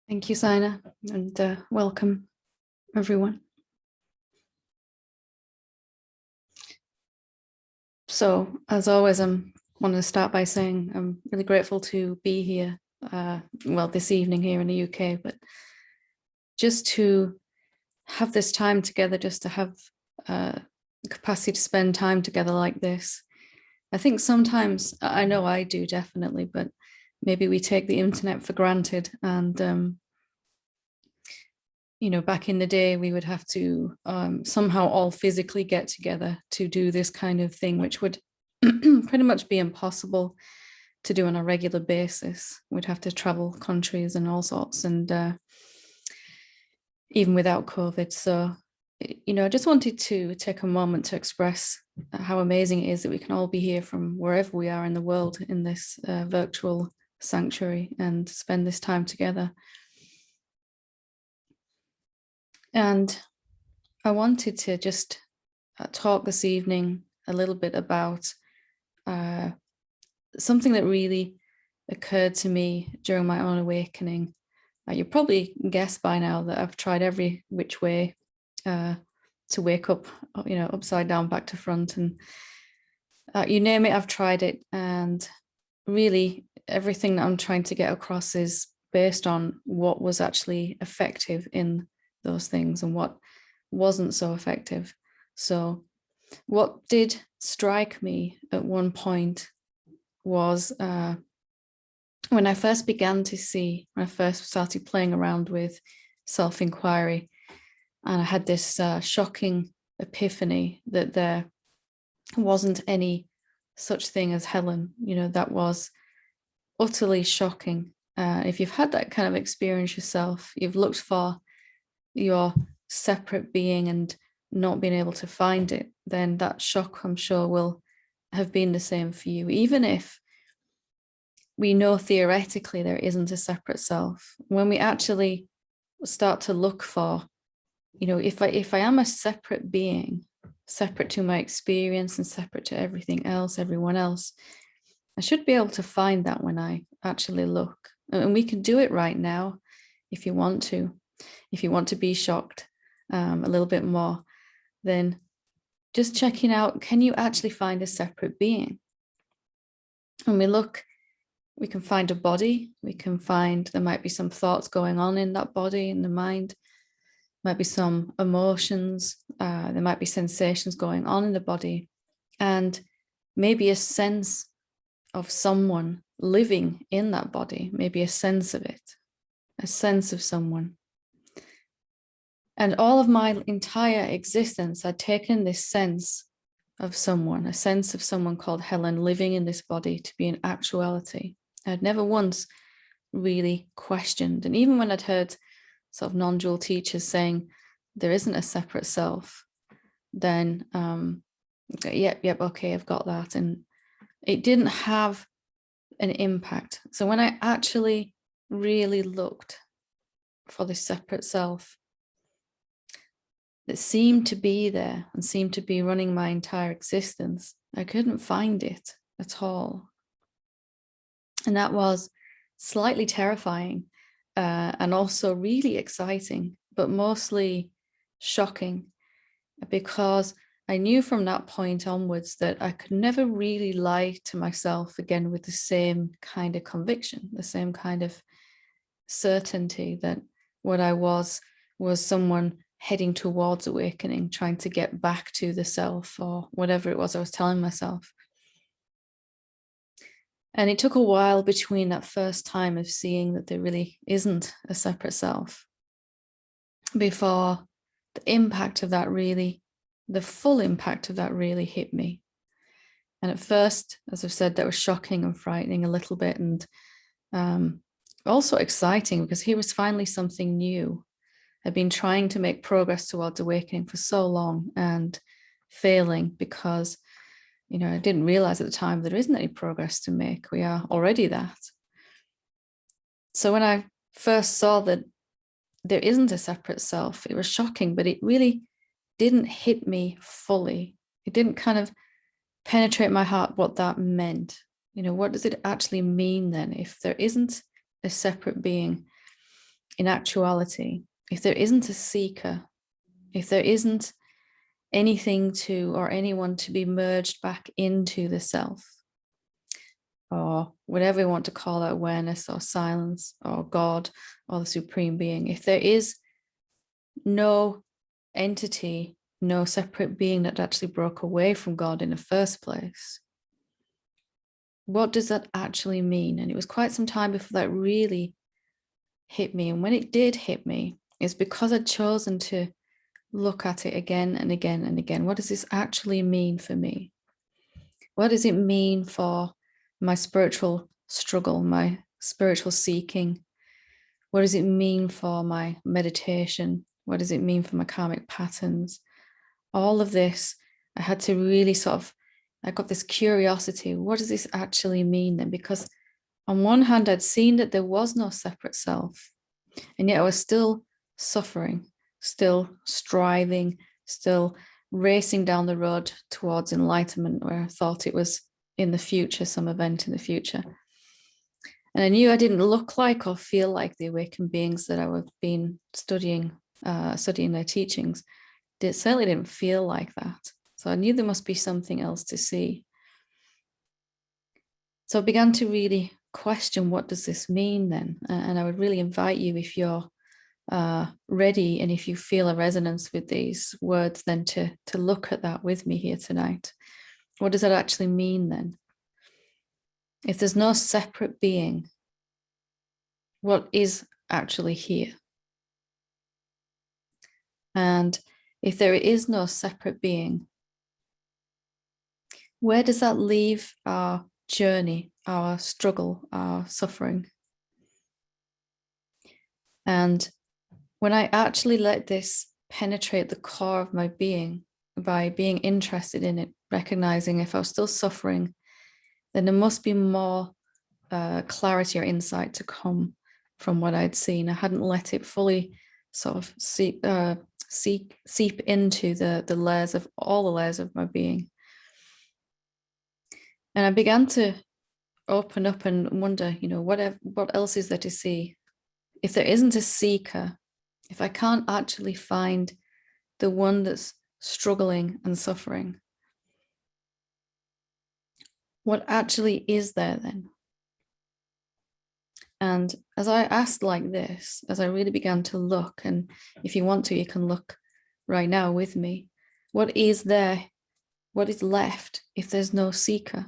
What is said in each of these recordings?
Thank you, Saina, and welcome, everyone. So, as always, I want to start by saying I'm really grateful to be here, this evening here in the UK, but just to have this time together, just to have the capacity to spend time together like this. I think sometimes, I know I do definitely, but maybe we take the internet for granted, and back in the day, we would have to somehow all physically get together to do this kind of thing, which would pretty much be impossible to do on a regular basis. We'd have to travel countries and all sorts, and even without COVID. So, I just wanted to take a moment to express how amazing it is that we can all be here from wherever we are in the world in this virtual sanctuary and spend this time together. And I wanted to just talk this evening a little bit about something that really occurred to me during my own awakening. You probably guessed by now that I've tried every which way to wake up, upside down, back to front, and you name it, I've tried it. And really, everything that I'm trying to get across is based on what was actually effective in those things and what wasn't so effective. So what did strike me at one point was when I first started playing around with self-inquiry, and I had this shocking epiphany that there wasn't any such thing as Helen. That was utterly shocking. If you've had that kind of experience yourself, you've looked for your separate being and not being able to find it, then that shock, I'm sure, will have been the same for you. Even if we know theoretically there isn't a separate self, when we actually start to look for, if I am a separate being, separate to my experience and separate to everything else, everyone else, I should be able to find that when I actually look. And we can do it right now if you want to. If you want to be shocked a little bit more, then just checking out, can you actually find a separate being? When we look, we can find a body. We can find there might be some thoughts going on in that body, in the mind. Might be some emotions. There might be sensations going on in the body, and maybe a sense of someone living in that body, maybe a sense of it, a sense of someone. And all of my entire existence, I'd taken this sense of someone, a sense of someone called Helen living in this body to be an actuality. I'd never once really questioned. And even when I'd heard sort of non-dual teachers saying there isn't a separate self, then yep, okay, I've got that. And it didn't have an impact. So when I actually really looked for this separate self that seemed to be there and seemed to be running my entire existence, I couldn't find it at all. And that was slightly terrifying and also really exciting, but mostly shocking, because I knew from that point onwards that I could never really lie to myself again with the same kind of conviction, the same kind of certainty that what I was someone heading towards awakening, trying to get back to the self or whatever it was I was telling myself. And it took a while between that first time of seeing that there really isn't a separate self before the impact of that really, the full impact of that really hit me. And at first, as I've said, that was shocking and frightening a little bit, and also exciting, because here was finally something new. I've been trying to make progress towards awakening for so long and failing because, I didn't realize at the time there isn't any progress to make. We are already that. So when I first saw that there isn't a separate self, it was shocking, but it really didn't hit me fully. It didn't kind of penetrate my heart what that meant. What does it actually mean then if there isn't a separate being? in actuality, if there isn't a seeker, if there isn't anything to or anyone to be merged back into the self, or whatever we want to call that, awareness or silence or God or the supreme being, if there is no entity, no separate being that actually broke away from God in the first place, what does that actually mean? And it was quite some time before that really hit me. And when it did hit me, it's because I'd chosen to look at it again and again and again. What does this actually mean for me? What does it mean for my spiritual struggle, my spiritual seeking? What does it mean for my meditation? What does it mean for my karmic patterns? All of this, I had to really I got this curiosity. What does this actually mean then? Because on one hand, I'd seen that there was no separate self, and yet I was still suffering, still striving, still racing down the road towards enlightenment, where I thought it was in the future, some event in the future. And I knew I didn't look like or feel like the awakened beings that I had been studying their teachings. It certainly didn't feel like that. So I knew there must be something else to see. So I began to really question, what does this mean then? And I would really invite you, if you're ready and if you feel a resonance with these words, then to look at that with me here tonight. What does that actually mean then? If there's no separate being, what is actually here? And if there is no separate being, where does that leave our journey, our struggle, our suffering? And when I actually let this penetrate the core of my being, by being interested in it, recognizing if I was still suffering, then there must be more clarity or insight to come from what I'd seen. I hadn't let it fully sort of seep into the layers of all the layers of my being. And I began to open up and wonder, what else is there to see? If there isn't a seeker, if I can't actually find the one that's struggling and suffering, what actually is there then? And as I asked like this, as I really began to look, and if you want to, you can look right now with me, what is there? What is left if there's no seeker?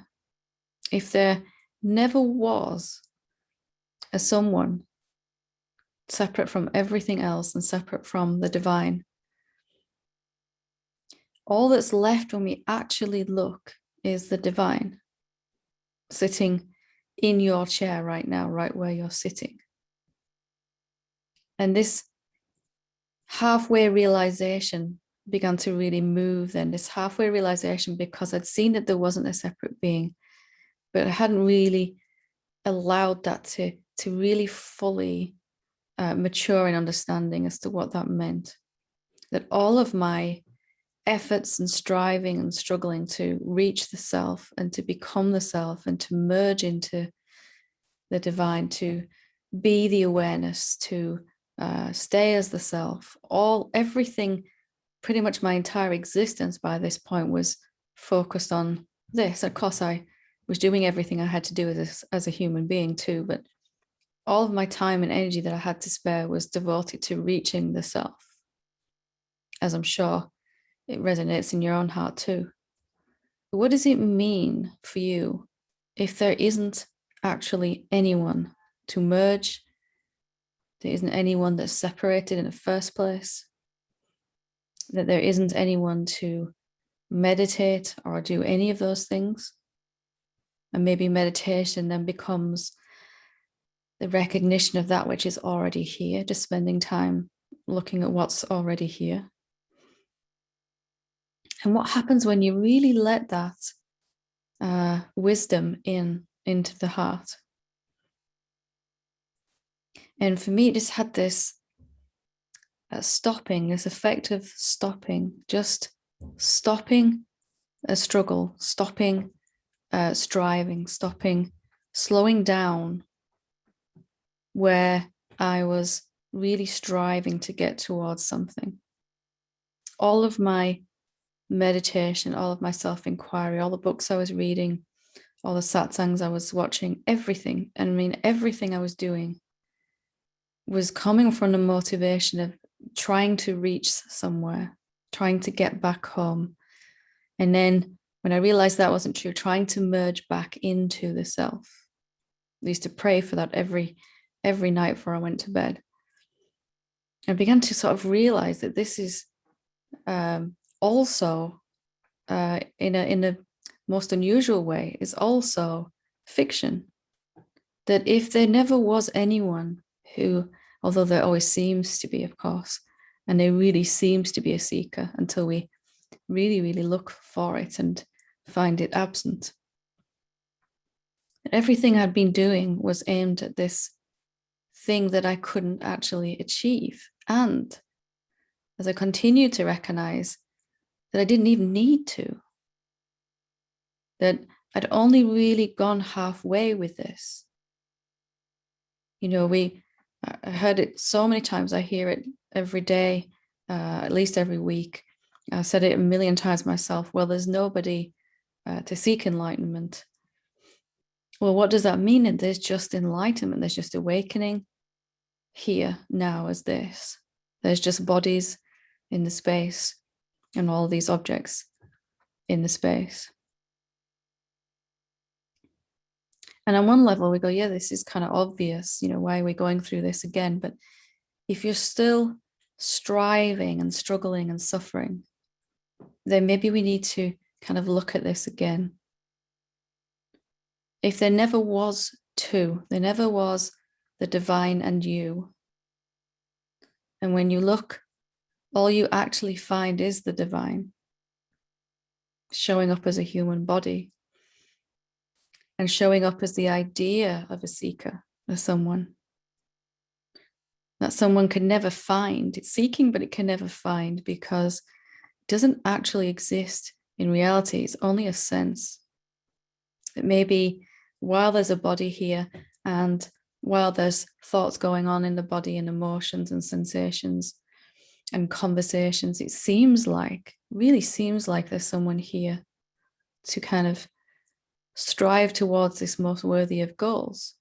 If there never was a someone separate from everything else and separate from the divine, all that's left when we actually look is the divine sitting in your chair right now, right where you're sitting. And this halfway realization began to really move then, this halfway realization, because I'd seen that there wasn't a separate being, but I hadn't really allowed that to really fully mature in understanding as to what that meant. That all of my efforts and striving and struggling to reach the self and to become the self and to merge into the divine, to be the awareness, to stay as the self, everything, pretty much my entire existence by this point was focused on this. Of course, I was doing everything I had to do as a human being too, but all of my time and energy that I had to spare was devoted to reaching the self, as I'm sure it resonates in your own heart too. But what does it mean for you if there isn't actually anyone to merge? There isn't anyone that's separated in the first place, that there isn't anyone to meditate or do any of those things. And maybe meditation then becomes the recognition of that which is already here, just spending time looking at what's already here. And what happens when you really let that wisdom into the heart? And for me, it just had this stopping, this effect of stopping, just stopping a struggle, stopping striving, stopping, slowing down, where I was really striving to get towards something. All of my meditation, all of my self-inquiry, all the books I was reading, all the satsangs I was watching, everything, and I mean, everything I was doing was coming from the motivation of trying to reach somewhere, trying to get back home. And then when I realized that wasn't true, trying to merge back into the self. I used to pray for that every night before I went to bed. I began to sort of realize that this is also, in a most unusual way, is also fiction. That if there never was anyone who, although there always seems to be, of course, and there really seems to be a seeker until we really, really look for it and find it absent. Everything I'd been doing was aimed at this thing that I couldn't actually achieve. And as I continued to recognize that I didn't even need to, that I'd only really gone halfway with this. You know, I heard it so many times. I hear it every day, at least every week. I said it a million times myself. Well, there's nobody to seek enlightenment. Well, what does that mean? There's just enlightenment. There's just awakening here now as this. There's just bodies in the space and all these objects in the space. And on one level, we go, yeah, this is kind of obvious. You know, why are we going through this again? But if you're still striving and struggling and suffering, then maybe we need to kind of look at this again. If there never was two, there never was the divine and you. And when you look, all you actually find is the divine showing up as a human body and showing up as the idea of a seeker, as someone that someone can never find. It's seeking, but it can never find because it doesn't actually exist in reality. It's only a sense. That maybe while there's a body here and while there's thoughts going on in the body and emotions and sensations and conversations, it really seems like there's someone here to kind of strive towards this most worthy of goals.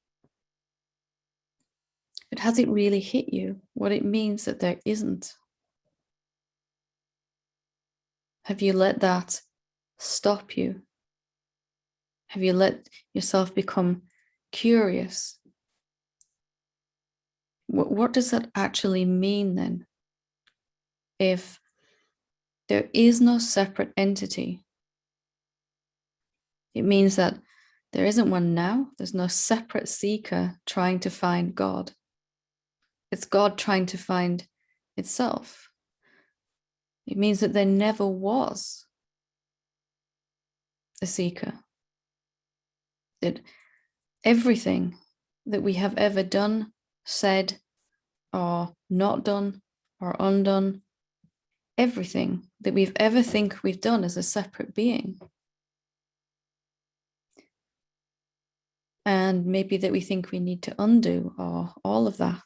But has it really hit you what it means that there isn't? Have you let that stop you? Have you let yourself become curious? What does that actually mean then? If there is no separate entity, it means that there isn't one now. There's no separate seeker trying to find God. It's God trying to find itself. It means that there never was a seeker. That everything that we have ever done, said, or not done, or undone, everything that we've ever think we've done as a separate being, and maybe that we think we need to undo, or all of that,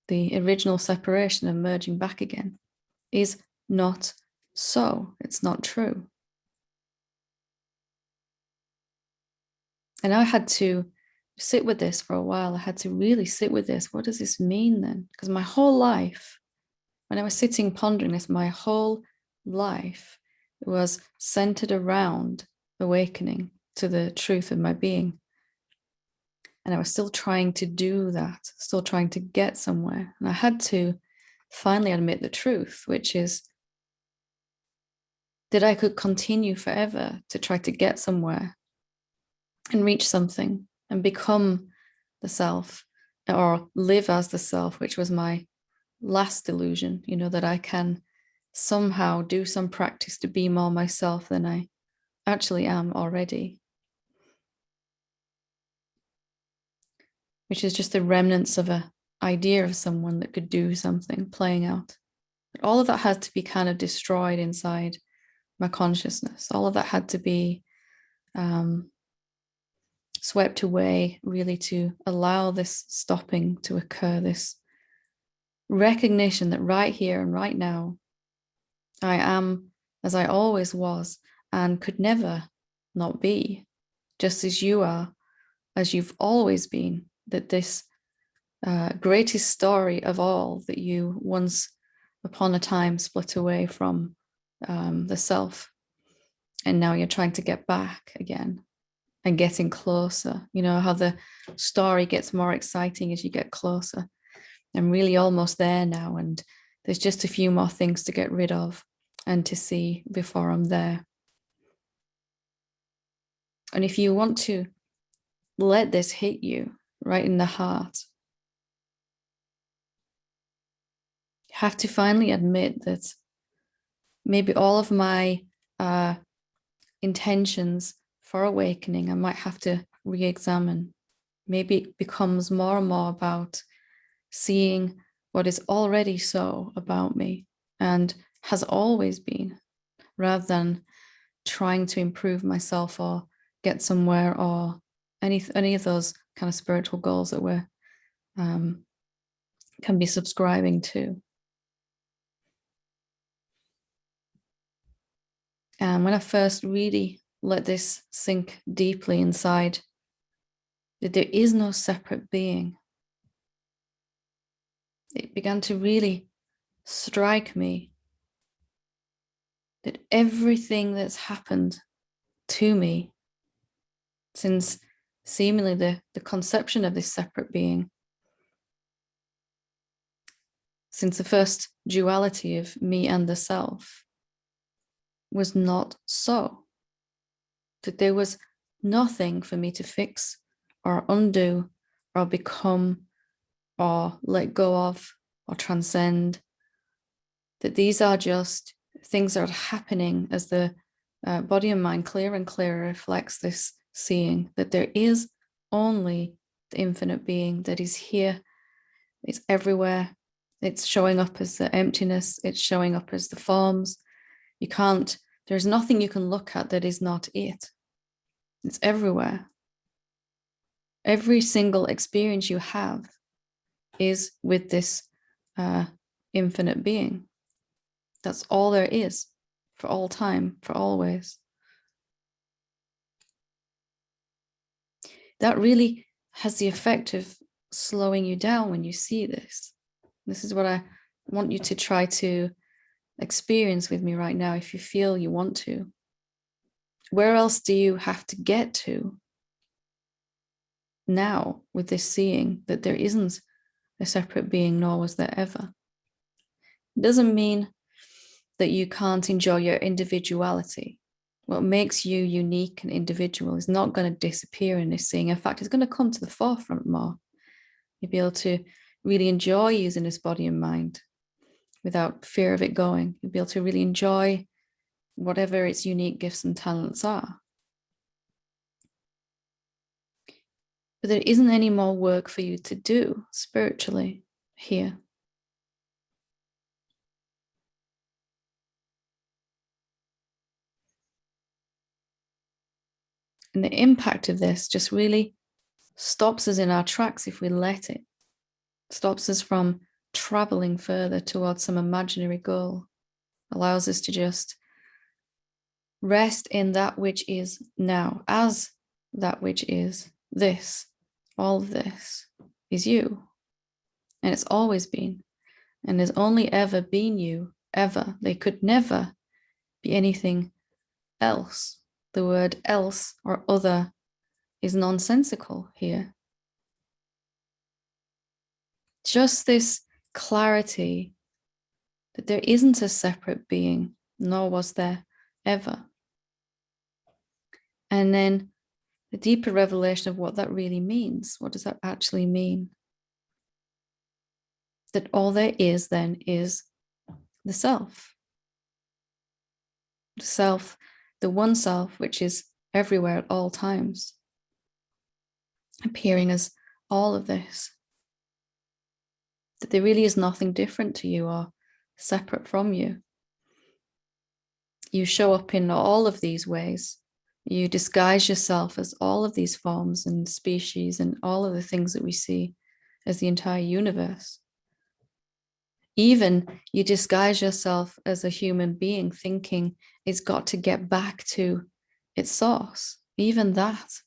the original separation and merging back again, is not so. It's not true. And I had to sit with this for a while. I had to really sit with this. What does this mean then? Because my whole life, when I was sitting pondering this, my whole life was centered around awakening to the truth of my being. And I was still trying to do that, still trying to get somewhere. And I had to finally admit the truth, which is that I could continue forever to try to get somewhere and reach something and become the self, or live as the self, which was my last delusion, you know, that I can somehow do some practice to be more myself than I actually am already, which is just the remnants of an idea of someone that could do something playing out. But all of that had to be kind of destroyed inside my consciousness. All of that had to be swept away, really, to allow this stopping to occur, this recognition that right here and right now, I am as I always was and could never not be, just as you are, as you've always been, that this greatest story of all, that you once upon a time split away from the self, and now you're trying to get back again and getting closer. You know how the story gets more exciting as you get closer. I'm really almost there now, and there's just a few more things to get rid of and to see before I'm there. And if you want to let this hit you right in the heart, you have to finally admit that maybe all of my intentions for awakening, I might have to re-examine. Maybe it becomes more and more about seeing what is already so about me and has always been, rather than trying to improve myself or get somewhere, or any of those kind of spiritual goals that we're can be subscribing to. And when I first really let this sink deeply inside, that there is no separate being, it began to really strike me that everything that's happened to me since seemingly the conception of this separate being, since the first duality of me and the self, was not so. That there was nothing for me to fix or undo or become or let go of or transcend. That these are just things that are happening as the body and mind clearer and clearer reflects this seeing, that there is only the infinite being that is here. It's everywhere. It's showing up as the emptiness. It's showing up as the forms. There's nothing you can look at that is not it. It's everywhere. Every single experience you have is with this infinite being. That's all there is, for all time, for always. That really has the effect of slowing you down when you see this. This is what I want you to try to experience with me right now, if you feel you want to. Where else do you have to get to now with this seeing that there isn't a separate being, nor was there ever? It doesn't mean that you can't enjoy your individuality. What makes you unique and individual is not going to disappear in this seeing. In fact, it's going to come to the forefront more. You'll be able to really enjoy using this body and mind without fear of it going. You'll be able to really enjoy whatever its unique gifts and talents are. But there isn't any more work for you to do spiritually here. And the impact of this just really stops us in our tracks if we let it. Stops us from traveling further towards some imaginary goal. Allows us to just rest in that which is now, as that which is this. All of this is you. And it's always been. And there's only ever been you, ever. They could never be anything else. The word else or other is nonsensical here. Just this clarity that there isn't a separate being, nor was there ever. And then the deeper revelation of what that really means. What does that actually mean? That all there is then is the self. The self, the one self, which is everywhere at all times, appearing as all of this. That there really is nothing different to you or separate from you. You show up in all of these ways. You disguise yourself as all of these forms and species and all of the things that we see as the entire universe. Even you disguise yourself as a human being thinking it's got to get back to its source. Even that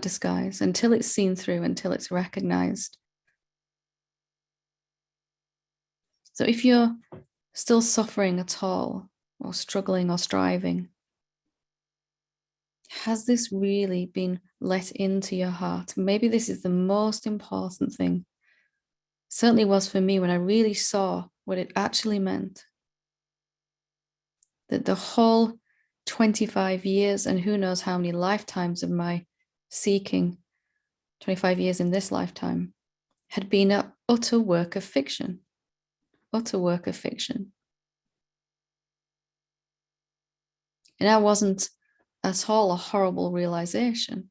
disguise, until it's seen through, until it's recognized. So if you're still suffering at all, or struggling or striving, has this really been let into your heart? Maybe this is the most important thing. Certainly was for me when I really saw what it actually meant. That the whole 25 years and who knows how many lifetimes of my seeking, 25 years in this lifetime, had been an utter work of fiction. Utter work of fiction. And that wasn't at all a horrible realization.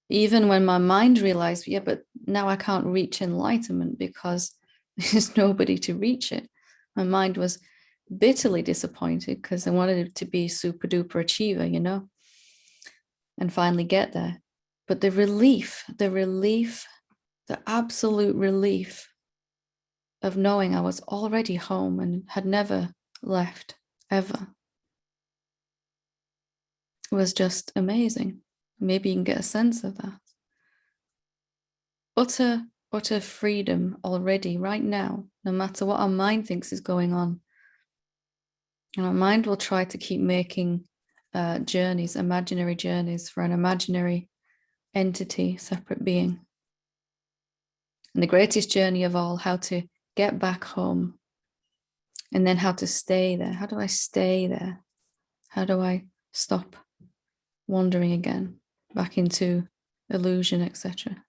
Even when my mind realized, yeah, but now I can't reach enlightenment because there's nobody to reach it. My mind was bitterly disappointed because I wanted it to be super duper achiever, and finally get there. But the relief, the absolute relief of knowing I was already home and had never left, ever, was just amazing. Maybe you can get a sense of that. Utter freedom already, right now, no matter what our mind thinks is going on. And our mind will try to keep making journeys, imaginary journeys for an imaginary entity, separate being. And the greatest journey of all, how to get back home, and then how to stay there. How do I stay there? How do I stop wandering again back into illusion, etc.?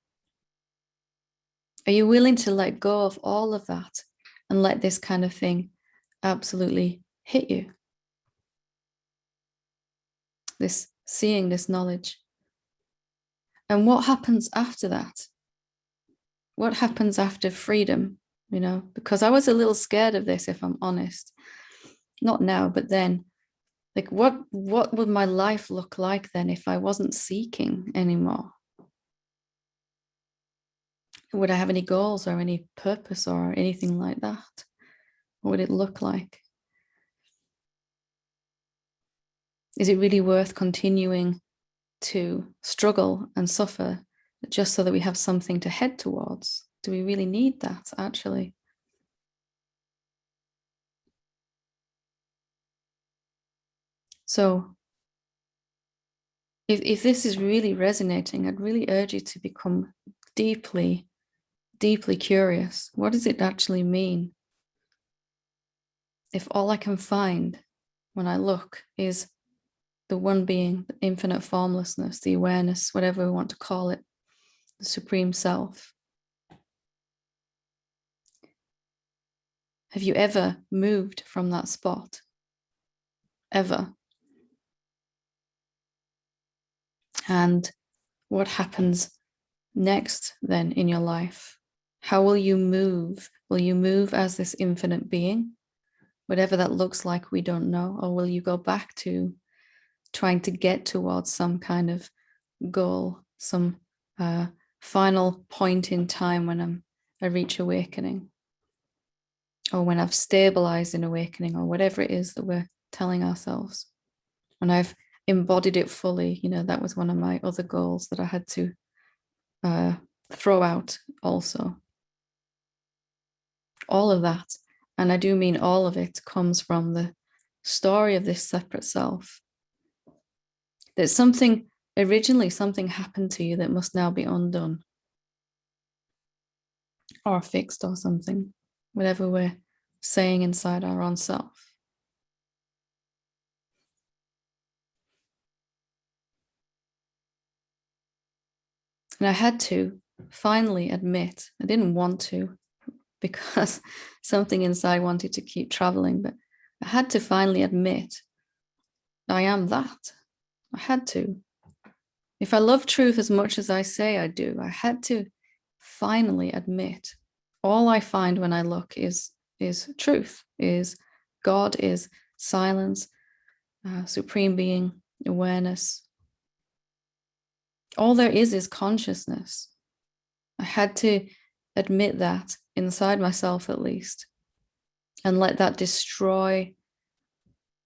Are you willing to let go of all of that and let this kind of thing absolutely hit you? This seeing, this knowledge. And what happens after that? What happens after freedom? Because I was a little scared of this, if I'm honest. Not now, but then. Like, what would my life look like then if I wasn't seeking anymore? Would I have any goals or any purpose or anything like that? What would it look like? Is it really worth continuing to struggle and suffer just so that we have something to head towards? Do we really need that, actually? So if this is really resonating, I'd really urge you to become deeply, deeply curious. What does it actually mean? If all I can find when I look is the one being, the infinite formlessness, the awareness, whatever we want to call it, the supreme self. Have you ever moved from that spot? Ever? And what happens next then in your life? How will you move? Will you move as this infinite being? Whatever that looks like, we don't know. Or will you go back to trying to get towards some kind of goal, some final point in time when I reach awakening, or when I've stabilized in awakening, or whatever it is that we're telling ourselves. When I've embodied it fully, that was one of my other goals that I had to throw out also. All of that, and I do mean all of it, comes from the story of this separate self. That originally something happened to you that must now be undone or fixed or something, whatever we're saying inside our own self. And I had to finally admit, I didn't want to because something inside wanted to keep traveling, but I had to finally admit I am that. I had to. If I love truth as much as I say I do, I had to finally admit all I find when I look is truth, is God, is silence, supreme being, awareness. All there is consciousness. I had to admit that inside myself at least, and let that destroy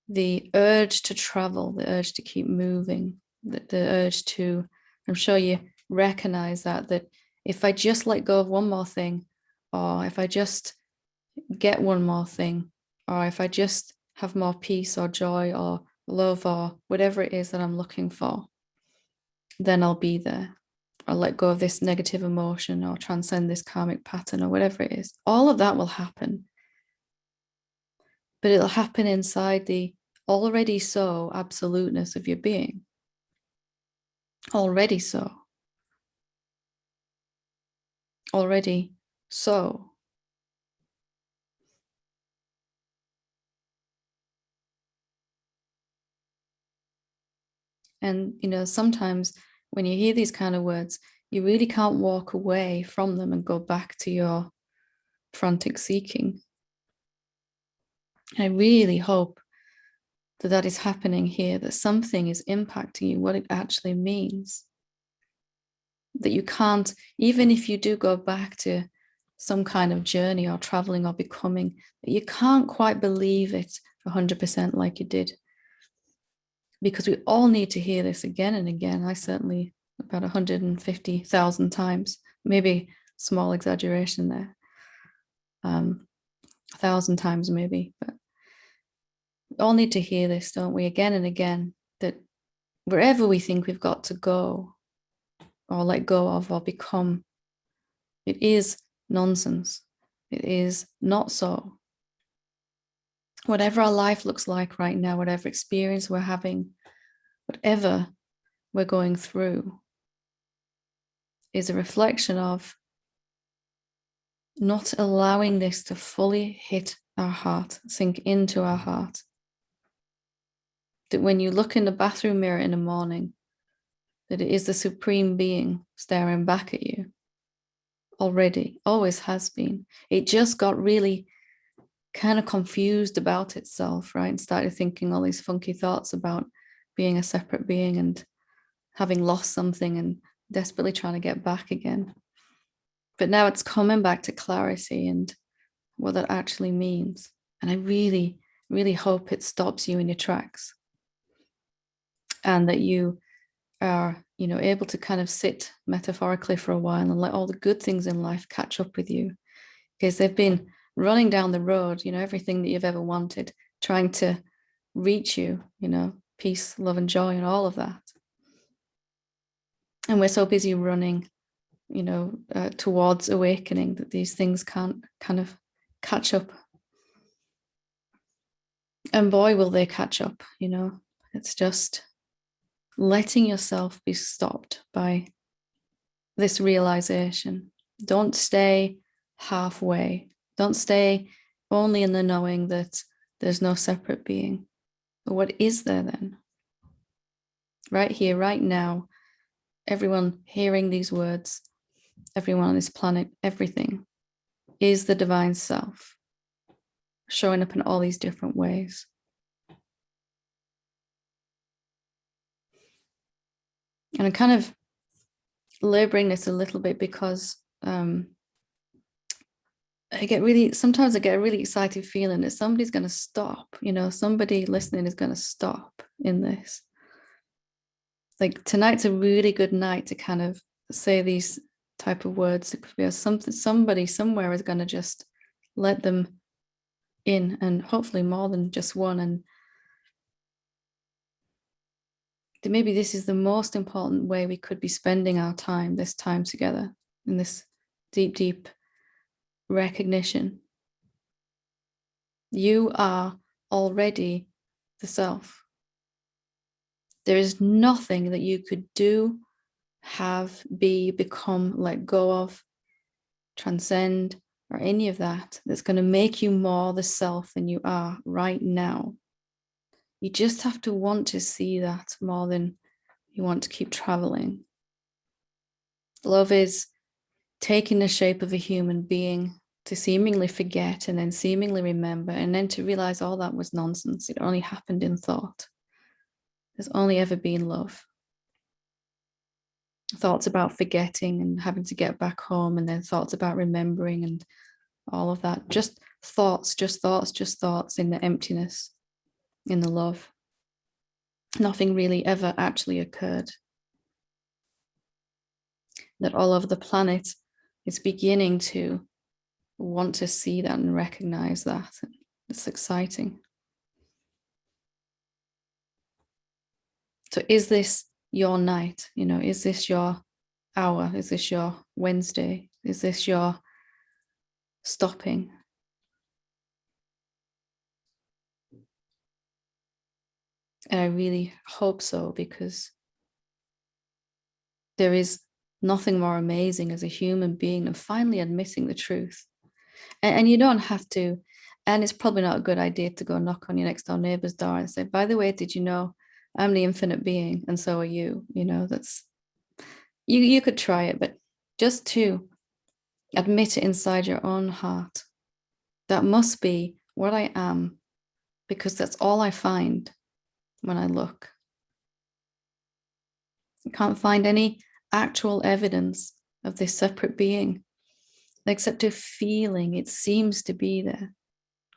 the urge to travel, the urge to keep moving, the urge to, I'm sure you recognize that if I just let go of one more thing, or if I just get one more thing, or if I just have more peace or joy or love or whatever it is that I'm looking for, then I'll be there. Or let go of this negative emotion or transcend this karmic pattern or whatever it is. All of that will happen. But it'll happen inside the already so absoluteness of your being. Already so. Already so. And, sometimes when you hear these kind of words, you really can't walk away from them and go back to your frantic seeking. I really hope that is happening here, that something is impacting you, what it actually means. That you can't, even if you do go back to some kind of journey or traveling or becoming, that you can't quite believe it 100% like you did. Because we all need to hear this again and again. I certainly, about 150,000 times, maybe small exaggeration there. 1,000 times maybe, but we all need to hear this, don't we? Again and again, that wherever we think we've got to go or let go of or become, it is nonsense. It is not so. Whatever our life looks like right now, whatever experience we're having, whatever we're going through, is a reflection of not allowing this to fully hit our heart, sink into our heart. That when you look in the bathroom mirror in the morning, that it is the Supreme Being staring back at you already, always has been. It just got really kind of confused about itself, right? And started thinking all these funky thoughts about being a separate being and having lost something and desperately trying to get back again. But now it's coming back to clarity and what that actually means. And I really, really hope it stops you in your tracks and that you are, able to kind of sit metaphorically for a while and let all the good things in life catch up with you, because they've been running down the road, everything that you've ever wanted, trying to reach you, peace, love, and joy, and all of that. And we're so busy running, towards awakening that these things can't kind of catch up. And boy, will they catch up, It's just letting yourself be stopped by this realization. Don't stay halfway. Don't stay only in the knowing that there's no separate being. But what is there then? Right here, right now, everyone hearing these words, everyone on this planet, everything is the divine self, showing up in all these different ways. And I'm kind of laboring this a little bit because sometimes I get a really excited feeling that somebody's going to stop, somebody listening is going to stop in this. Like tonight's a really good night to kind of say these type of words, because somebody somewhere is going to just let them in, and hopefully more than just one. And maybe this is the most important way we could be spending our time, this time together, in this deep, deep recognition. You are already the self. There is nothing that you could do, have, be, become, let go of, transcend, or any of that that's going to make you more the self than you are right now. You just have to want to see that more than you want to keep traveling. Love is taking the shape of a human being to seemingly forget and then seemingly remember, and then to realize all that was nonsense. It only happened in thought. There's only ever been love. Thoughts about forgetting and having to get back home, and then thoughts about remembering and all of that. Just thoughts, just thoughts, just thoughts in the emptiness, in the love. Nothing really ever actually occurred. That all over the planet is beginning to want to see that and recognize that. It's exciting. So is this your night? You know, is this your hour? Is this your Wednesday? Is this your stopping? And I really hope so, because there is nothing more amazing as a human being than finally admitting the truth. And you don't have to, and it's probably not a good idea to go knock on your next door neighbor's door and say, by the way, did you know I'm the infinite being and so are you? You know, that's, you could try it, but just to admit it inside your own heart, that must be what I am, because that's all I find when I look. I can't find any actual evidence of this separate being, except a feeling. It seems to be there.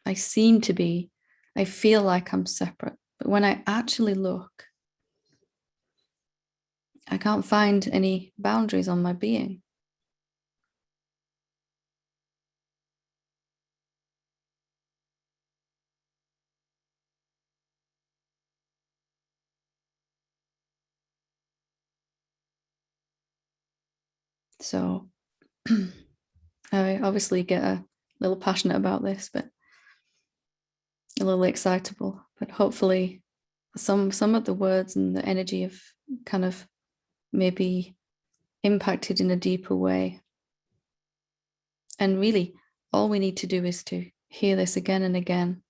I seem to be. I feel like I'm separate. But when I actually look, I can't find any boundaries on my being. So I obviously get a little passionate about this, but a little excitable. But hopefully some of the words and the energy have kind of maybe impacted in a deeper way. And really, all we need to do is to hear this again and again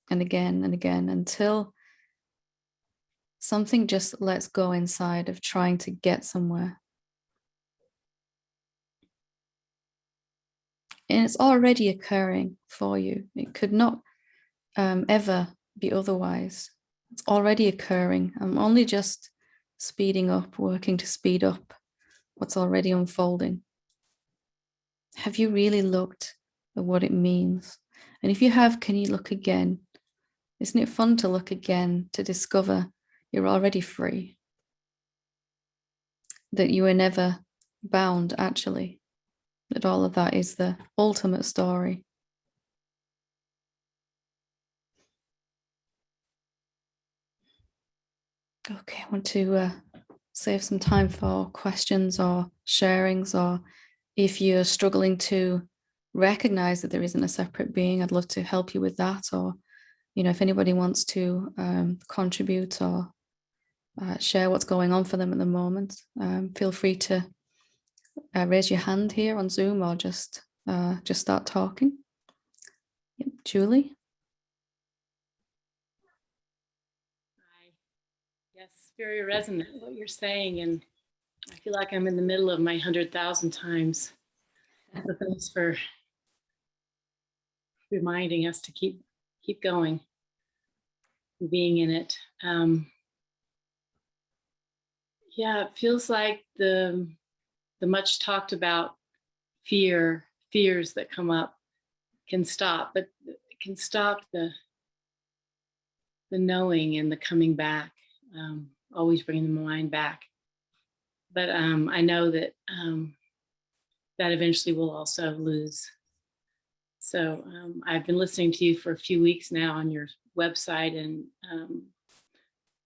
and again and again until something just lets go inside of trying to get somewhere. And it's already occurring for you. It could not ever be otherwise. It's already occurring. I'm only just speeding up, working to speed up what's already unfolding. Have you really looked at what it means? And if you have, can you look again? Isn't it fun to look again, to discover you're already free? That you were never bound, actually. That all of that is the ultimate story. Okay, I want to save some time for questions or sharings, or if you're struggling to recognize that there isn't a separate being, I'd love to help you with that. Or, you know, if anybody wants to contribute or share what's going on for them at the moment, feel free to raise your hand here on Zoom, or just start talking. Yep, Julie. Hi. Yes, very resonant what you're saying, and I feel like I'm in the middle of my 100,000 times. So thanks for reminding us to keep going, being in it. Yeah, it feels like the much talked about fears that come up can stop, but it can stop the knowing and the coming back, always bringing the mind back. But I know that that eventually will also lose. So I've been listening to you for a few weeks now on your website, and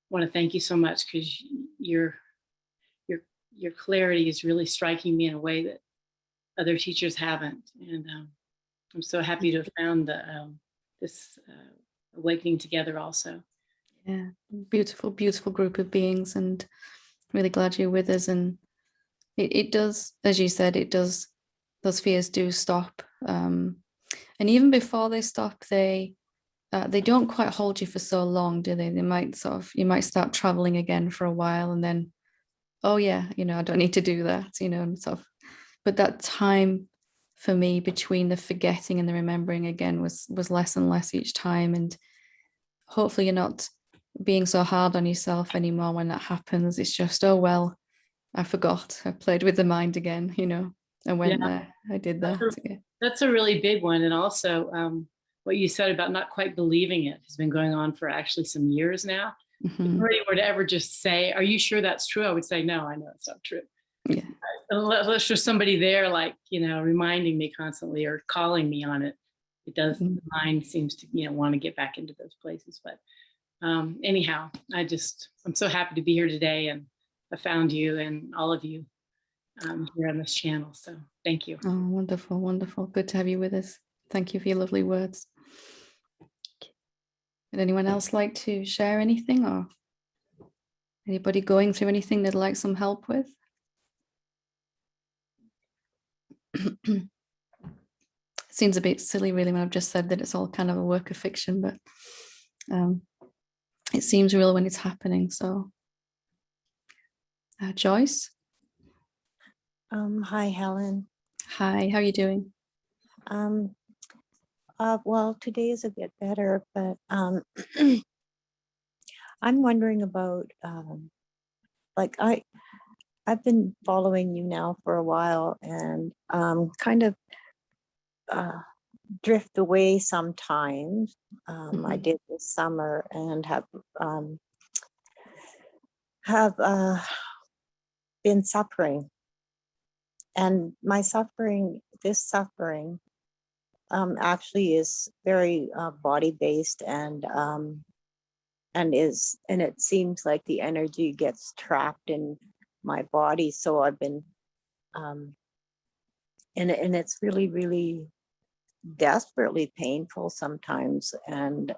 want to thank you so much, because your clarity is really striking me in a way that other teachers haven't. And I'm so happy to have found this awakening together also. Yeah, beautiful, beautiful group of beings, and really glad you're with us. And it does, as you said, it does, those fears do stop. And even before they stop, they don't quite hold you for so long, do they? They might you might start traveling again for a while, and then, oh yeah, you know, I don't need to do that, you know, and stuff. But that time for me between the forgetting and the remembering again was less and less each time. And hopefully you're not being so hard on yourself anymore when that happens. It's just, oh well, I forgot. I played with the mind again, you know. I went there. I did that. That's a really big one. And also what you said about not quite believing it has been going on for actually some years now. If somebody were to ever just say, are you sure that's true? I would say, no, I know it's not true. Yeah. Unless there's somebody there, like, reminding me constantly or calling me on it. It does, the mind seems to, want to get back into those places. But anyhow, I'm so happy to be here today, and I found you and all of you here on this channel. So thank you. Oh, wonderful, wonderful. Good to have you with us. Thank you for your lovely words. Would anyone else like to share anything, or anybody going through anything they'd like some help with? It seems a bit silly, really, when I've just said that it's all kind of a work of fiction, but it seems real when it's happening. So, Joyce? Hi, Helen. Hi, how are you doing? Well, today is a bit better, but I'm wondering about, I've been following you now for a while, and kind of drift away sometimes. I did this summer and have been suffering, and my suffering, this suffering, actually is very body-based, and it seems like the energy gets trapped in my body. So I've been and it's really, really desperately painful sometimes, and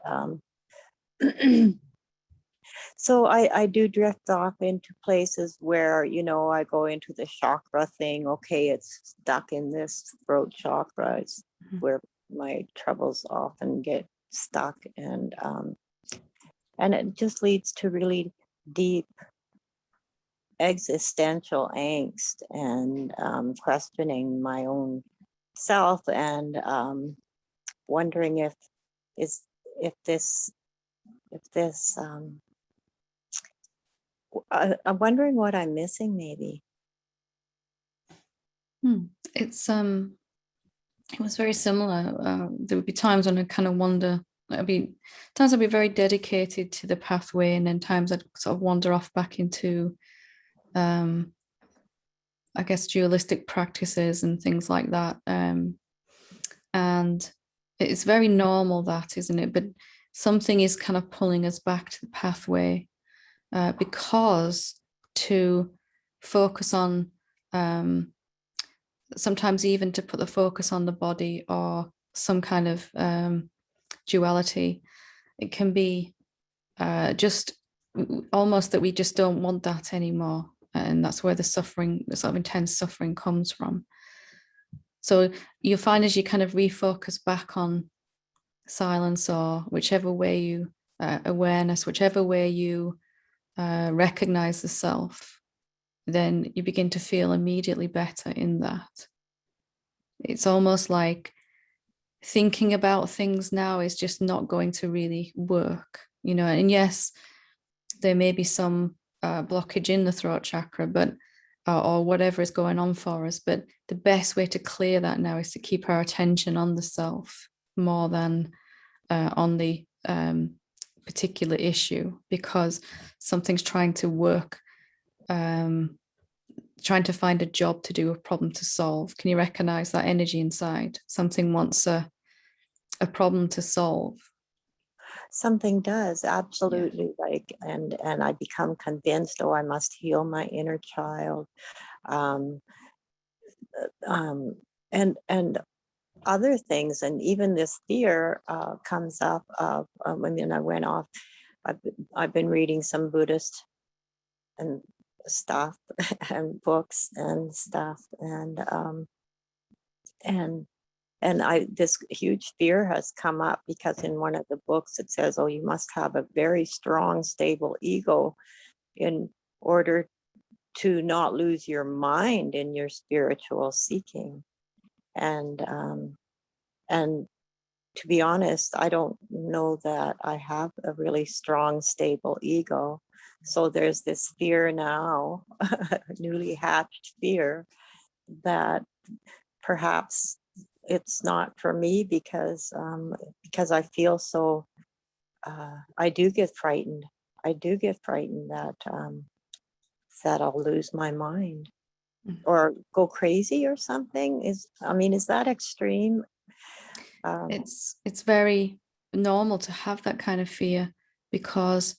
so I do drift off into places where, I go into the chakra thing. Okay, it's stuck in this throat chakra. It's where my troubles often get stuck, and it just leads to really deep existential angst and questioning my own self, and wondering if this I'm wondering what I'm missing, maybe. It's it was very similar. There would be times when I kind of wonder. Times I'd be very dedicated to the pathway, and then times I'd sort of wander off back into, I guess, dualistic practices and things like that. And it's very normal, that, isn't it? But something is kind of pulling us back to the pathway, because to focus on, sometimes even to put the focus on the body or some kind of duality, it can be just almost that we just don't want that anymore. And that's where the suffering, the sort of intense suffering, comes from. So you find, as you kind of refocus back on silence, or whichever way you, awareness, whichever way you recognize the self, then you begin to feel immediately better in that. It's almost like thinking about things now is just not going to really work, and yes, there may be some blockage in the throat chakra, but or whatever is going on for us, but the best way to clear that now is to keep our attention on the self more than on the particular issue, because something's trying to work, trying to find a job to do, a problem to solve. Can you recognize that energy inside? Something wants a problem to solve. Something does, absolutely. Yeah. And I become convinced, I must heal my inner child, and other things, and even this fear comes up of when I went off. I've been reading some Buddhist and stuff and books and stuff, and this huge fear has come up, because in one of the books it says, you must have a very strong, stable ego in order to not lose your mind in your spiritual seeking. And to be honest, I don't know that I have a really strong, stable ego. So there's this fear now, newly hatched fear, that perhaps it's not for me because I feel so, I do get frightened. I do get frightened that I'll lose my mind or go crazy or something. Is that extreme? It's very normal to have that kind of fear, because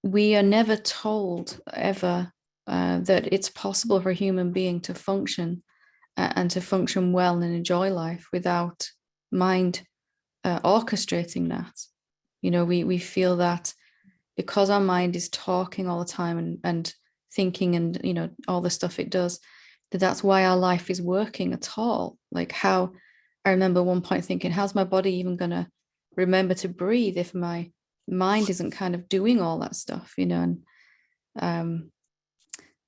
we are never told ever that it's possible for a human being to function and to function well and enjoy life without mind orchestrating that. We feel that because our mind is talking all the time and thinking and all the stuff it does, that's why our life is working at all. Like, how I remember one point thinking, how's my body even going to remember to breathe if my mind isn't kind of doing all that stuff, and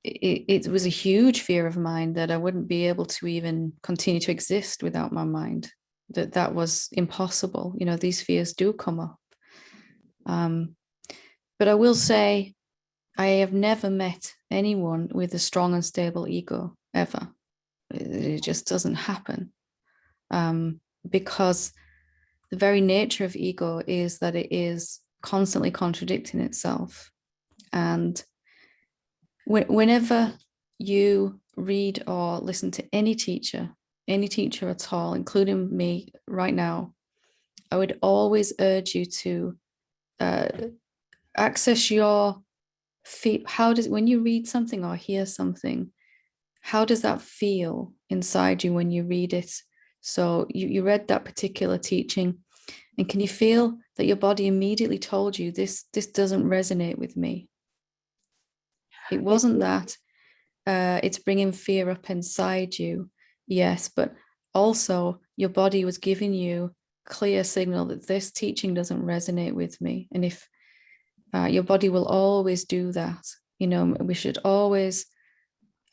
it was a huge fear of mine that I wouldn't be able to even continue to exist without my mind, that was impossible. These fears do come up. But I will say, I have never met anyone with a strong and stable ego ever. It just doesn't happen. Because the very nature of ego is that it is constantly contradicting itself. And whenever you read or listen to any teacher at all, including me right now, I would always urge you to access your feet. When you read something or hear something, how does that feel inside you when you read it? So you read that particular teaching, and can you feel that your body immediately told you this doesn't resonate with me? It wasn't that it's bringing fear up inside you, yes, but also your body was giving you clear signal that this teaching doesn't resonate with me. And if your body will always do that, we should always,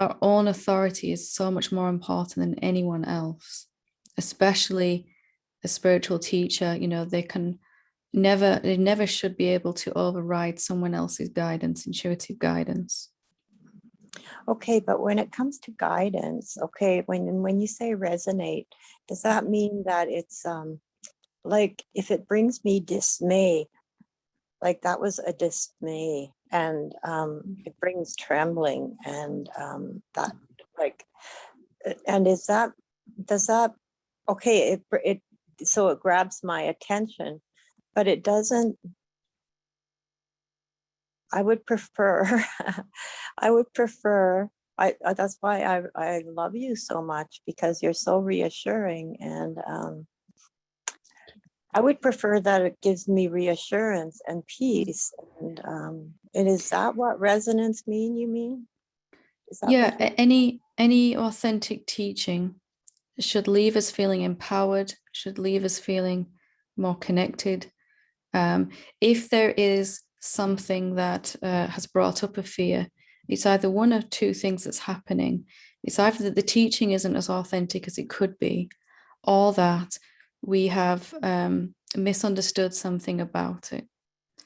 our own authority is so much more important than anyone else, especially a spiritual teacher. They never should be able to override someone else's guidance, intuitive guidance. Okay, but when it comes to guidance, okay, when you say resonate, does that mean that it's like if it brings me dismay, like that was a dismay, and it brings trembling, and that like, and does that okay? It so it grabs my attention, but it doesn't. I would prefer. That's why I love you so much, because you're so reassuring, and I would prefer that it gives me reassurance and peace. And is that what resonance mean? You mean? Yeah, any authentic teaching should leave us feeling empowered, should leave us feeling more connected. If there is something that has brought up a fear, it's either one of two things that's happening. It's either that the teaching isn't as authentic as it could be, or that we have misunderstood something about it.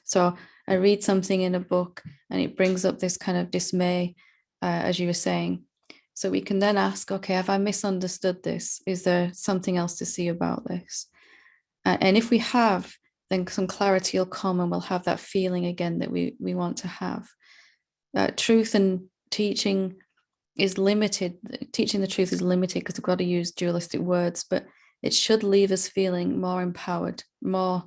So I read something in a book and it brings up this kind of dismay, as you were saying. So we can then ask, okay, have I misunderstood this? Is there something else to see about this? And if we have, then some clarity will come, and we'll have that feeling again that we want to have. Truth and teaching is limited. Teaching the truth is limited because we've got to use dualistic words, but it should leave us feeling more empowered, more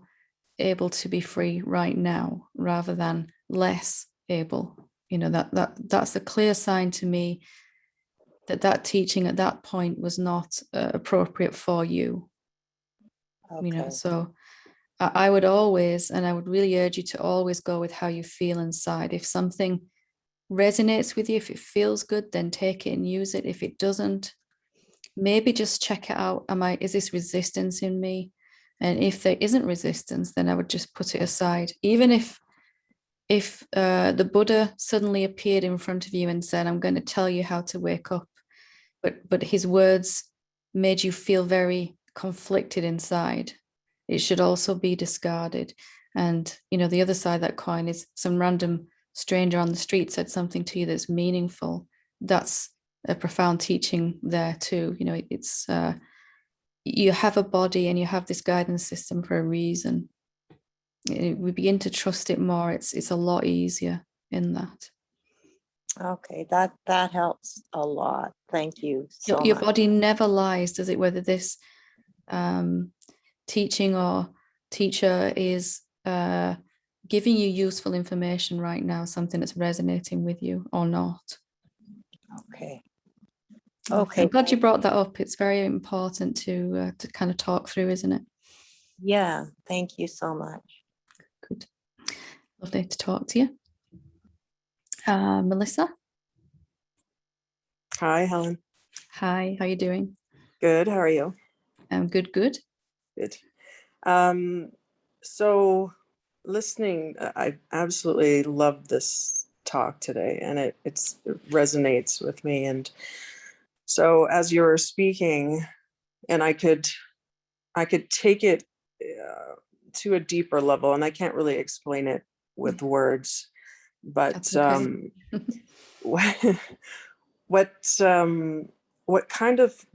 able to be free right now, rather than less able. That's a clear sign to me that teaching at that point was not appropriate for you. Okay. So I would always, and I would really urge you to always go with how you feel inside. If something resonates with you, if it feels good, then take it and use it. If it doesn't, maybe just check it out. Is this resistance in me? And if there isn't resistance, then I would just put it aside. Even if the Buddha suddenly appeared in front of you and said, I'm going to tell you how to wake up, but his words made you feel very conflicted inside, it should also be discarded. And the other side of that coin is some random stranger on the street said something to you that's meaningful. That's a profound teaching there too. You know, it's you have a body and you have this guidance system for a reason. We begin to trust it more. It's a lot easier in that. Okay, that helps a lot. Thank you so Your much. body never lies, does it? Whether this teaching or teacher is giving you useful information right now, something that's resonating with you or not. Okay. Okay. I'm glad you brought that up. It's very important to kind of talk through, isn't it? Yeah. Thank you so much. Good. Lovely to talk to you. Melissa. Hi, Helen. Hi. How are you doing? Good. How are you? Good. Good. Good. So listening, I absolutely loved this talk today, and it resonates with me. And so as you were speaking, and I could take it to a deeper level, and I can't really explain it with words, but Okay. what kind of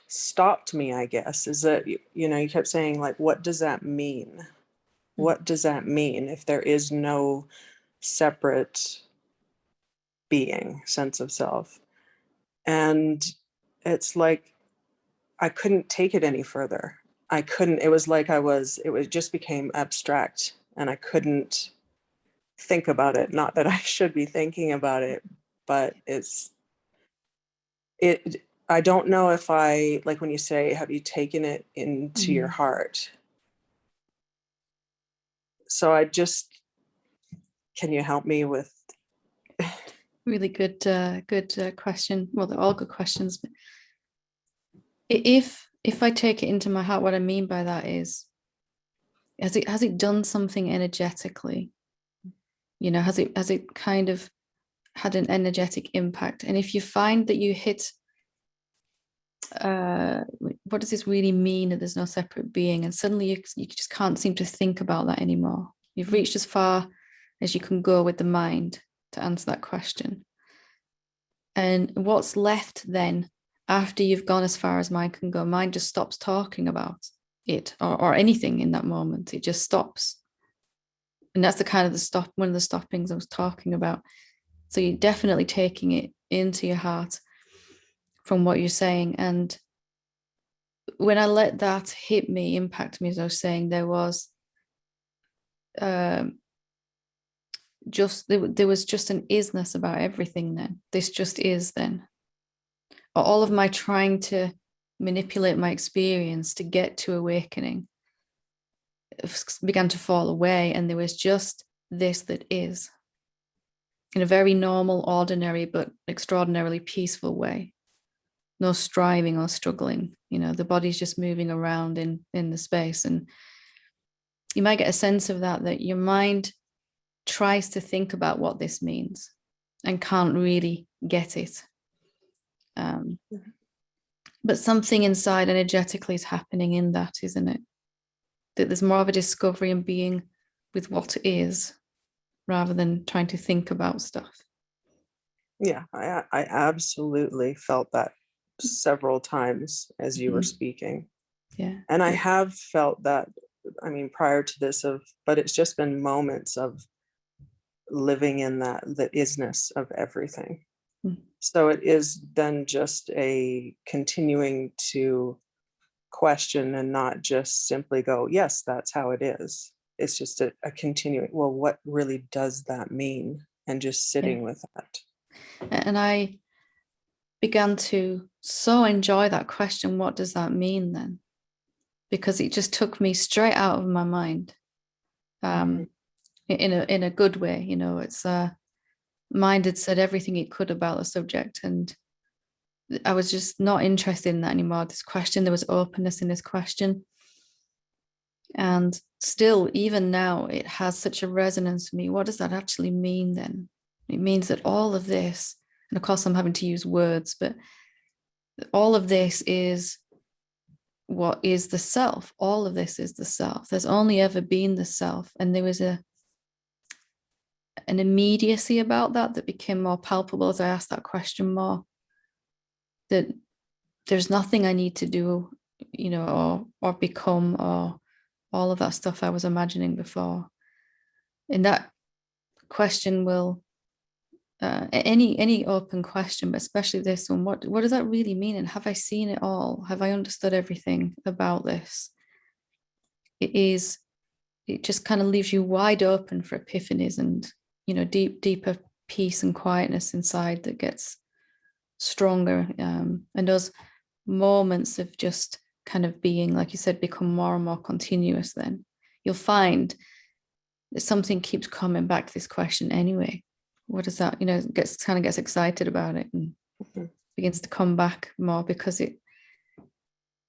stopped me, I guess, is that you kept saying, like, what does that mean? What does that mean if there is no separate being, sense of self? And it's like I couldn't take it any further. I couldn't. It was like it just became abstract, and I couldn't think about it. Not that I should be thinking about it, but I don't know if I, like when you say, have you taken it into your heart? So can you help me with? Really good question. Well, they're all good questions. But if I take it into my heart, what I mean by that is, has it done something energetically? You know, has it kind of had an energetic impact? And if you find that you hit, what does this really mean that there's no separate being? And suddenly you just can't seem to think about that anymore. You've reached as far as you can go with the mind to answer that question. And what's left then, after you've gone as far as mind can go, mind just stops talking about it or anything in that moment. It just stops. And that's the kind of one of the stoppings I was talking about. So you're definitely taking it into your heart from what you're saying. And when I let that hit me, impact me, as I was saying, there was there was just an isness about everything then. This just is then. All of my trying to manipulate my experience to get to awakening began to fall away, and there was just this that is, in a very normal, ordinary, but extraordinarily peaceful way. No striving or struggling. You know, the body's just moving around in the space. And you might get a sense of that your mind tries to think about what this means and can't really get it. But something inside energetically is happening in that, isn't it? That there's more of a discovery and being with what is, rather than trying to think about stuff. Yeah, I absolutely felt that several times as you were speaking. Yeah. And I have felt that, I mean, prior to this, but it's just been moments of living in the isness of everything. So it is then just a continuing to question and not just simply go, yes, that's how it is. It's just a continuing, well, what really does that mean? And just sitting with that. And I began to so enjoy that question, what does that mean then? Because it just took me straight out of my mind, in a good way. You know, it's mind had said everything it could about the subject, and I was just not interested in that anymore. This question, there was openness in this question, and still, even now, it has such a resonance for me. What does that actually mean then? It means that all of this, and of course I'm having to use words, but all of this is what is the self. All of this is the self. There's only ever been the self. And there was an immediacy about that became more palpable as I asked that question more. that there's nothing I need to do, you know, or become, or all of that stuff I was imagining before. And that question will, any open question, but especially this one, what does that really mean? And have I seen it all? Have I understood everything about this? It just kind of leaves you wide open for epiphanies and, you know, deeper peace and quietness inside that gets stronger. And those moments of just kind of being, like you said, become more and more continuous. Then you'll find that something keeps coming back to this question anyway. What is that? You know, gets excited about it and begins to come back more, because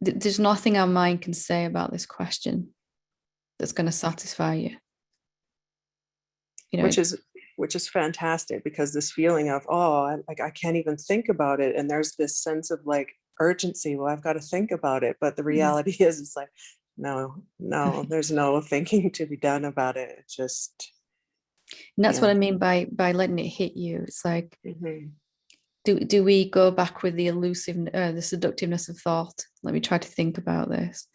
there's nothing our mind can say about this question that's going to satisfy you. You know, which is fantastic, because this feeling of, I can't even think about it, and there's this sense of like urgency. Well, I've got to think about it, but the reality is, it's like, no, there's no thinking to be done about it. It's just. And that's what I mean by letting it hit you. It's like, do we go back with the the seductiveness of thought? Let me try to think about this.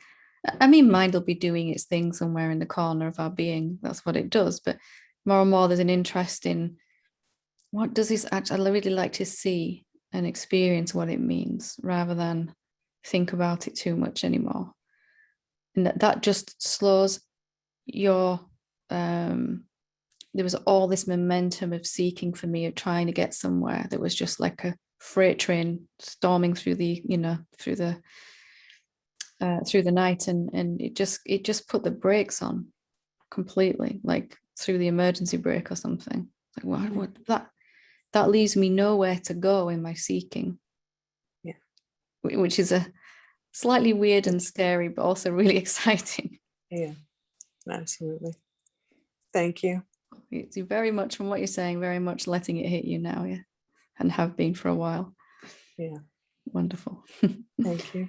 I mean, mind will be doing its thing somewhere in the corner of our being. That's what it does. But more and more, there's an interest in, what does this actually, I really like to see and experience what it means, rather than think about it too much anymore. And that just slows your, there was all this momentum of seeking for me, of trying to get somewhere, that was just like a freight train storming through the, you know, through the night, and it just put the brakes on completely, like through the emergency brake or something. Like, what that leaves me nowhere to go in my seeking. Yeah, which is a slightly weird and scary, but also really exciting. Yeah, absolutely. Thank you. It's very much, from what you're saying, very much letting it hit you now, yeah, and have been for a while. Yeah. Wonderful. Thank you.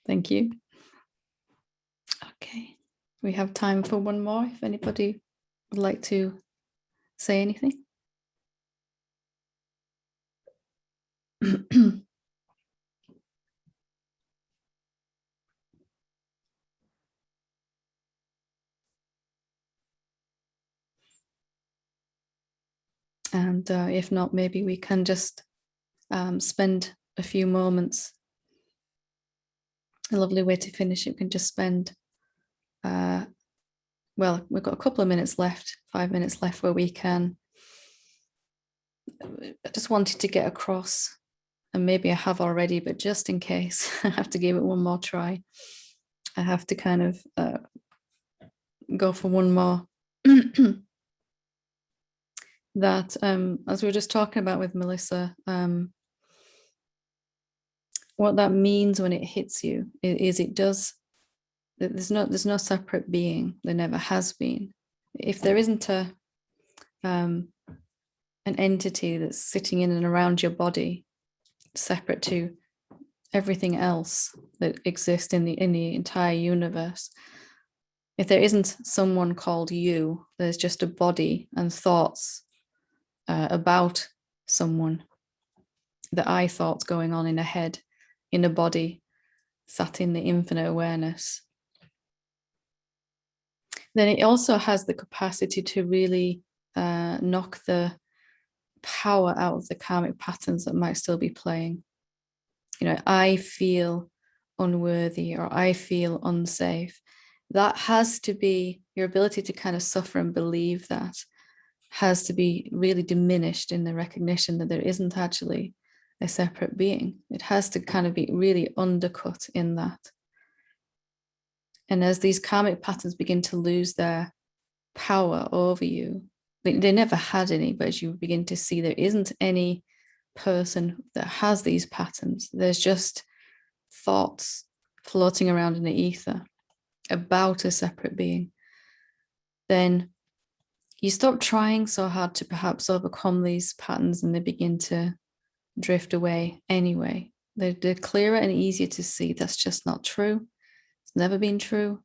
Thank you. Okay, we have time for one more, if anybody would like to say anything. And if not, maybe we can just spend a few moments. A lovely way to finish it. We can just spend, well, we've got a couple of minutes left, 5 minutes left, where we can, I just wanted to get across, and maybe I have already, but just in case, I have to give it one more try. I have to kind of go for one more. That, as we were just talking about with Melissa, what that means when it hits you is it does, there's no separate being. There never has been. If there isn't an entity that's sitting in and around your body, separate to everything else that exists in the entire universe, if there isn't someone called you, there's just a body and thoughts about someone, the I thoughts going on in a head, in a body, sat in the infinite awareness, then it also has the capacity to really knock the power out of the karmic patterns that might still be playing. You know, I feel unworthy, or I feel unsafe. That has to be, your ability to kind of suffer and believe that has to be really diminished in the recognition that there isn't actually a separate being. It has to kind of be really undercut in that. And as these karmic patterns begin to lose their power over you, they never had any, but as you begin to see there isn't any person that has these patterns, there's just thoughts floating around in the ether about a separate being, then you stop trying so hard to perhaps overcome these patterns, and they begin to drift away anyway. They're clearer and easier to see. That's just not true. It's never been true.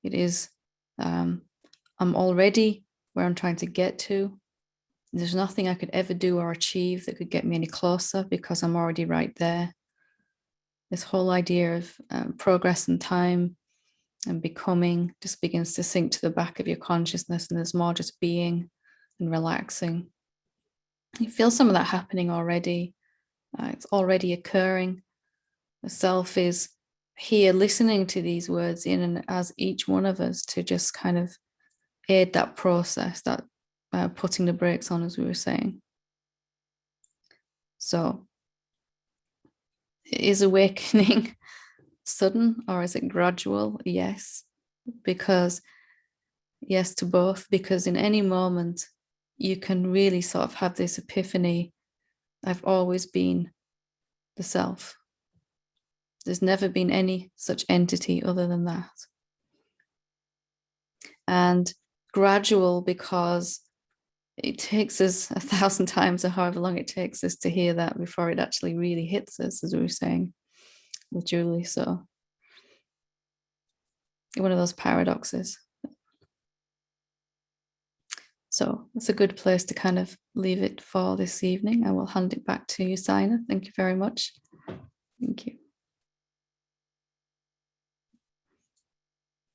It is, I'm already where I'm trying to get to. There's nothing I could ever do or achieve that could get me any closer, because I'm already right there. this whole idea of progress and time and becoming just begins to sink to the back of your consciousness, and there's more just being and relaxing. You feel some of that happening already. It's already occurring. The self is here listening to these words in and as each one of us to just kind of aid that process, that putting the brakes on, as we were saying. So is awakening sudden or is it gradual? Yes, because yes to both, because in any moment you can really sort of have this epiphany. I've always been the self. There's never been any such entity other than that. And gradual because it takes us 1,000 times or however long it takes us to hear that before it actually really hits us, as we were saying with Julie. So one of those paradoxes. So it's a good place to kind of leave it for this evening. I will hand it back to you, Sina. Thank you very much. Thank you.